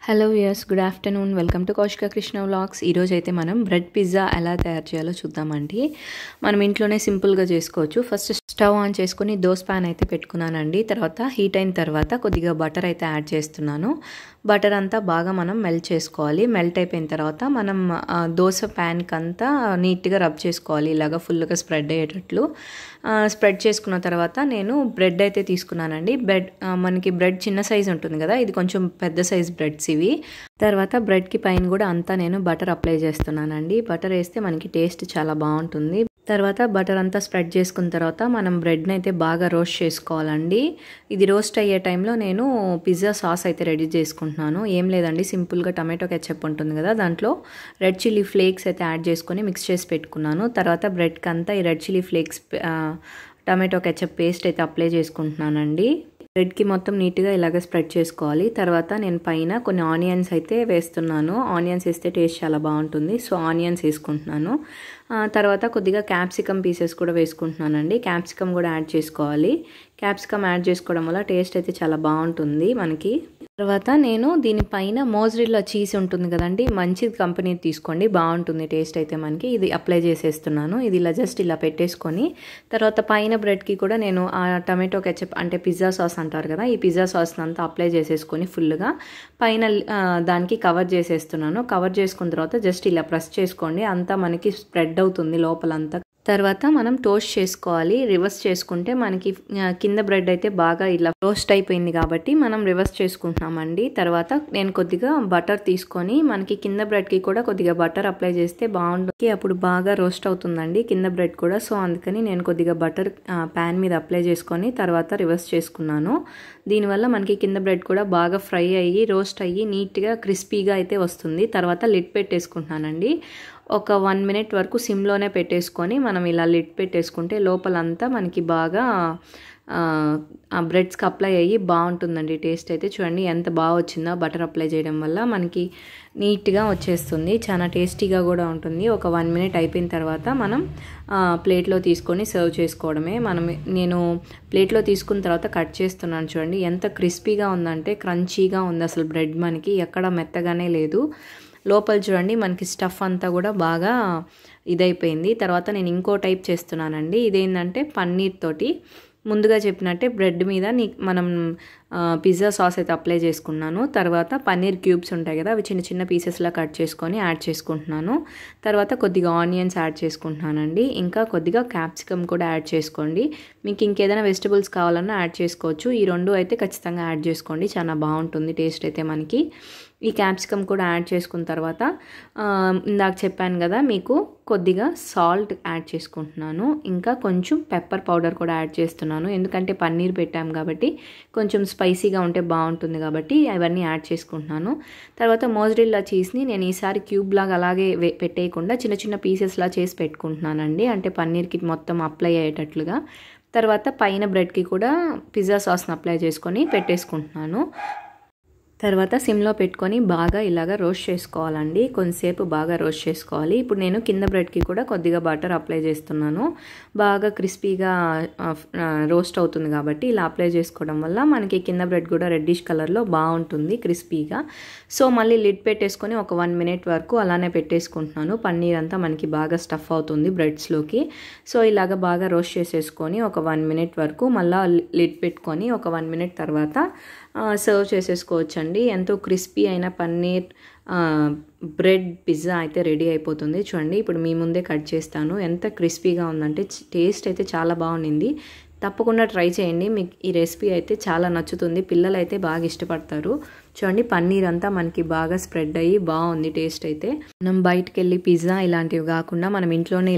Hello viewers, good afternoon. Welcome to Kaushika Krishna vlogs. ఈరోజు అయితే మనం బ్రెడ్ పిజ్జా ఎలా తయారు చేయాలో చూద్దామండి. మనం ఇంట్లోనే సింపుల్గా చేసుకోవచ్చు. ఫస్ట్ స్టవ్ ఆన్ చేసుకొని దోస ప్యాన్ అయితే పెట్టుకున్నానండి. తర్వాత హీట్ అయిన తర్వాత కొద్దిగా బటర్ అయితే యాడ్ చేస్తున్నాను. బటర్ అంతా బాగా మనం మెల్ట్ చేసుకోవాలి. మెల్ట్ అయిపోయిన తర్వాత మనం దోస ప్యాన్కి అంతా నీట్గా రబ్ చేసుకోవాలి. ఇలాగా ఫుల్గా స్ప్రెడ్ అయ్యేటట్లు స్ప్రెడ్ చేసుకున్న తర్వాత నేను బ్రెడ్ అయితే తీసుకున్నానండి. మనకి బ్రెడ్ చిన్న సైజ్ ఉంటుంది కదా, ఇది కొంచెం పెద్ద సైజ్ బ్రెడ్స్ ఇవి. తర్వాత బ్రెడ్కి పైన కూడా అంతా నేను బటర్ అప్లై చేస్తున్నానండి. బటర్ వేస్తే మనకి టేస్ట్ చాలా బాగుంటుంది. తర్వాత బటర్ అంతా స్ప్రెడ్ చేసుకున్న తర్వాత మనం బ్రెడ్ని అయితే బాగా రోస్ట్ చేసుకోవాలండి. ఇది రోస్ట్ అయ్యే టైంలో నేను పిజ్జా సాస్ అయితే రెడీ చేసుకుంటున్నాను. ఏం లేదండి, సింపుల్గా టమాటో కెచప్ ఉంటుంది కదా, దాంట్లో రెడ్ చిల్లీ ఫ్లేక్స్ అయితే యాడ్ చేసుకొని మిక్స్ చేసి పెట్టుకున్నాను. తర్వాత బ్రెడ్కి అంతా ఈ red chilli flakes tomato ketchup paste అయితే అప్లై చేసుకుంటున్నానండి. బ్రెడ్కి మొత్తం నీట్గా ఇలాగ స్ప్రెడ్ చేసుకోవాలి. తర్వాత నేను పైన కొన్ని ఆనియన్స్ అయితే వేస్తున్నాను. ఆనియన్స్ వేస్తే టేస్ట్ చాలా బాగుంటుంది, సో ఆనియన్స్ వేసుకుంటున్నాను. తర్వాత కొద్దిగా క్యాప్సికమ్ పీసెస్ కూడా వేసుకుంటున్నానండి. క్యాప్సికమ్ కూడా యాడ్ చేసుకోవాలి. క్యాప్సికమ్ యాడ్ చేసుకోవడం వల్ల టేస్ట్ అయితే చాలా బాగుంటుంది మనకి. తర్వాత నేను దీనిపైన మోజరెల్లా చీజ్ ఉంటుంది కదండి, మంచి కంపెనీ తీసుకోండి, బాగుంటుంది టేస్ట్ అయితే మనకి. ఇది అప్లై చేసేస్తున్నాను. ఇది ఇలా జస్ట్ ఇలా పెట్టేసుకొని తర్వాత పైన బ్రెడ్కి కూడా నేను ఆ టమాటో కెచప్ అంటే పిజ్జా సాస్ అంటారు కదా, ఈ పిజ్జా సాస్ అంతా అప్లై చేసేసుకొని ఫుల్గా పైన దానికి కవర్ చేసేస్తున్నాను. కవర్ చేసుకున్న తర్వాత జస్ట్ ఇలా ప్రెస్ చేసుకోండి, అంతా మనకి స్ప్రెడ్ అవుతుంది లోపలంతా. తర్వాత మనం టోస్ట్ చేసుకోవాలి. రివర్స్ చేసుకుంటే మనకి కింద బ్రెడ్ అయితే బాగా ఇలా రోస్ట్ అయిపోయింది కాబట్టి మనం రివర్స్ చేసుకుంటున్నామండి. తర్వాత నేను కొద్దిగా బటర్ తీసుకొని మనకి కింద బ్రెడ్కి కూడా కొద్దిగా బటర్ అప్లై చేస్తే బాగుంటుంది. అప్పుడు బాగా రోస్ట్ అవుతుందండి కింద బ్రెడ్ కూడా. సో అందుకని నేను కొద్దిగా బటర్ ప్యాన్ మీద అప్లై చేసుకొని తర్వాత రివర్స్ చేసుకున్నాను. దీనివల్ల మనకి కింద బ్రెడ్ కూడా బాగా ఫ్రై అయ్యి రోస్ట్ అయ్యి నీట్గా క్రిస్పీగా అయితే వస్తుంది. తర్వాత లిడ్ పెట్టేసుకుంటున్నానండి. ఒక 1 minute వరకు సిమ్లోనే పెట్టేసుకొని మనం ఇలా లిడ్ పెట్టేసుకుంటే లోపలంతా మనకి బాగా ఆ బ్రెడ్స్కి అప్లై అయ్యి బాగుంటుందండి. టేస్ట్ అయితే చూడండి ఎంత బాగా వచ్చిందో, బటర్ అప్లై చేయడం వల్ల మనకి నీట్గా వచ్చేస్తుంది. చాలా టేస్టీగా కూడా ఉంటుంది. ఒక 1 minute అయిపోయిన తర్వాత మనం ప్లేట్లో తీసుకొని సర్వ్ చేసుకోవడమే. నేను ప్లేట్లో తీసుకున్న తర్వాత కట్ చేస్తున్నాను. చూడండి ఎంత క్రిస్పీగా ఉందంటే, క్రంచీగా ఉంది అసలు బ్రెడ్, మనకి ఎక్కడ మెత్తగానే లేదు. లోపల చూడండి మనకి స్టఫ్ అంతా కూడా బాగా ఇదైపోయింది. తర్వాత నేను ఇంకో టైప్ చేస్తున్నానండి. ఇదేంటంటే పన్నీర్ తోటి ముందుగా చెప్పినట్టే బ్రెడ్ మీద మనం పిజ్జా సాస్ అయితే అప్లై చేసుకున్నాను. తర్వాత పన్నీర్ క్యూబ్స్ ఉంటాయి కదా, అవి చిన్న చిన్న పీసెస్లా కట్ చేసుకొని యాడ్ చేసుకుంటున్నాను. తర్వాత కొద్దిగా ఆనియన్స్ యాడ్ చేసుకుంటున్నానండి. ఇంకా కొద్దిగా క్యాప్సికమ్ కూడా యాడ్ చేసుకోండి. మీకు ఇంకేదైనా వెజిటబుల్స్ కావాలన్నా యాడ్ చేసుకోవచ్చు. ఈ రెండు అయితే ఖచ్చితంగా యాడ్ చేసుకోండి, చాలా బాగుంటుంది టేస్ట్ అయితే మనకి. ఈ క్యాప్సికమ్ కూడా యాడ్ చేసుకున్న తర్వాత ఇందాక చెప్పాను కదా మీకు, కొద్దిగా సాల్ట్ యాడ్ చేసుకుంటున్నాను. ఇంకా కొంచెం పెప్పర్ పౌడర్ కూడా యాడ్ చేస్తున్నాను, ఎందుకంటే పన్నీర్ పెట్టాం కాబట్టి కొంచెం స్పైసీగా ఉంటే బాగుంటుంది కాబట్టి అవన్నీ యాడ్ చేసుకుంటున్నాను. తర్వాత మోజరెల్లా చీజ్ని నేను ఈసారి క్యూబ్ లాగా అలాగే పెట్టేయకుండా చిన్న చిన్న పీసెస్లా చేసి పెట్టుకుంటున్నానండి, అంటే పన్నీర్కి మొత్తం అప్లై అయ్యేటట్లుగా. తర్వాత పైన బ్రెడ్కి కూడా పిజ్జా సాస్ని అప్లై చేసుకొని పెట్టేసుకుంటున్నాను. తర్వాత సిమ్లో పెట్టుకొని బాగా ఇలాగ రోస్ట్ చేసుకోవాలండి. కొంతసేపు బాగా రోస్ట్ చేసుకోవాలి. ఇప్పుడు నేను కింద బ్రెడ్కి కూడా కొద్దిగా బటర్ అప్లై చేస్తున్నాను. బాగా క్రిస్పీగా రోస్ట్ అవుతుంది కాబట్టి ఇలా అప్లై చేసుకోవడం వల్ల మనకి కింద బ్రెడ్ కూడా రెడ్డిష్ కలర్లో బాగుంటుంది క్రిస్పీగా. సో మళ్ళీ లిడ్ పెట్టేసుకొని ఒక 1 minute వరకు అలానే పెట్టేసుకుంటున్నాను. పన్నీర్ అంతా మనకి బాగా స్టఫ్ అవుతుంది బ్రెడ్స్లోకి. సో ఇలాగ బాగా రోస్ట్ చేసేసుకొని ఒక 1 minute వరకు మళ్ళీ లిడ్ పెట్టుకొని ఒక 1 minute తర్వాత సర్వ్ చేసేసుకోవచ్చండి. ఎంతో క్రిస్పీ అయిన పన్నీర్ బ్రెడ్ పిజ్జా అయితే రెడీ అయిపోతుంది. చూడండి ఇప్పుడు మీ ముందే కట్ చేస్తాను. ఎంత క్రిస్పీగా ఉందంటే టేస్ట్ అయితే చాలా బాగుంది. తప్పకుండా ట్రై చేయండి, మీకు ఈ రెసిపీ అయితే చాలా నచ్చుతుంది. పిల్లలు అయితే బాగా ఇష్టపడతారు. చూడండి పన్నీర్ అంతా మనకి బాగా స్ప్రెడ్ అయ్యి బాగుంది టేస్ట్ అయితే. మనం బయటకు వెళ్ళి పిజ్జా ఇలాంటివి కాకుండా మనం ఇంట్లోనే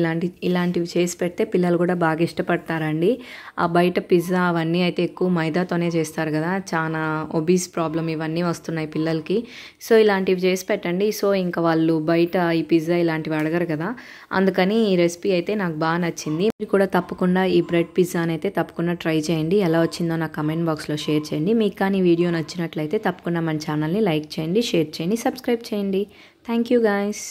ఇలాంటివి చేసి పెడితే పిల్లలు కూడా బాగా ఇష్టపడతారండి. ఆ బయట పిజ్జా అవన్నీ అయితే ఎక్కువ మైదాతోనే చేస్తారు కదా, చాలా ఒబీస్ ప్రాబ్లం ఇవన్నీ వస్తున్నాయి పిల్లలకి. సో ఇలాంటివి చేసి పెట్టండి. సో ఇంకా వాళ్ళు బయట ఈ పిజ్జా ఇలాంటివి అడగరు కదా, అందుకని ఈ రెసిపీ అయితే నాకు బాగా నచ్చింది. మీరు కూడా తప్పకుండా ఈ బ్రెడ్ పిజ్జాని అయితే తప్పకుండా ట్రై చేయండి. ఎలా వచ్చిందో నా కమెంట్ బాక్స్లో షేర్ చేయండి. మీకు కానీ వీడియో నచ్చినట్లయితే తప్పకుండా మన ఛానల్ని లైక్ చేయండి, షేర్ చేయండి, సబ్స్క్రైబ్ చేయండి. Thank you guys.